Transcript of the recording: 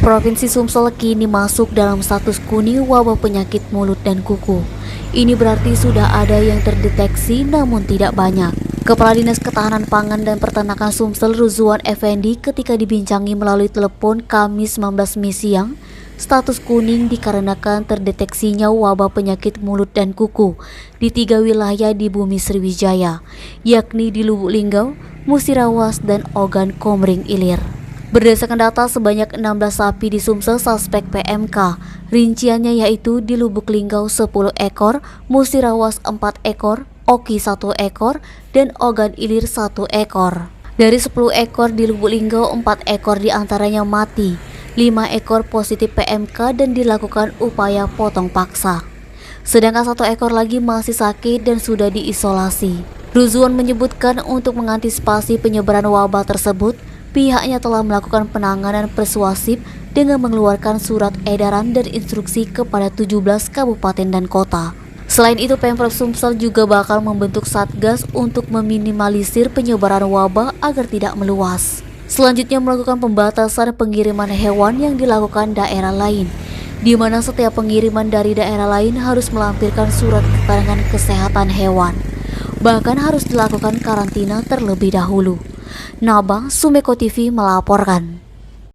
Provinsi Sumsel kini masuk dalam status kuning wabah penyakit mulut dan kuku. Ini berarti sudah ada yang terdeteksi namun tidak banyak. Kepala Dinas Ketahanan Pangan dan Peternakan Sumsel Ruzwan Effendi ketika dibincangi melalui telepon Kamis 19 Mei siang, status kuning dikarenakan terdeteksinya wabah penyakit mulut dan kuku di 3 wilayah di Bumi Sriwijaya, yakni di Lubuk Linggau, Musirawas, dan Ogan Komering Ilir. Berdasarkan data, sebanyak 16 sapi di Sumsel suspek PMK. Rinciannya yaitu di Lubuk Linggau 10 ekor, Musirawas 4 ekor, Oki 1 ekor, dan Ogan Ilir 1 ekor. Dari 10 ekor di Lubuk Linggau, 4 ekor diantaranya mati, 5 ekor positif PMK dan dilakukan upaya potong paksa. Sedangkan 1 ekor lagi masih sakit dan sudah diisolasi. Ruzwan menyebutkan untuk mengantisipasi penyebaran wabah tersebut, pihaknya telah melakukan penanganan persuasif dengan mengeluarkan surat edaran dan instruksi kepada 17 kabupaten dan kota. Selain itu, Pemprov Sumsel juga bakal membentuk satgas untuk meminimalisir penyebaran wabah agar tidak meluas. Selanjutnya melakukan pembatasan pengiriman hewan yang dilakukan daerah lain, di mana setiap pengiriman dari daerah lain harus melampirkan surat keterangan kesehatan hewan. Bahkan harus dilakukan karantina terlebih dahulu. Nabang, Sumeko TV melaporkan.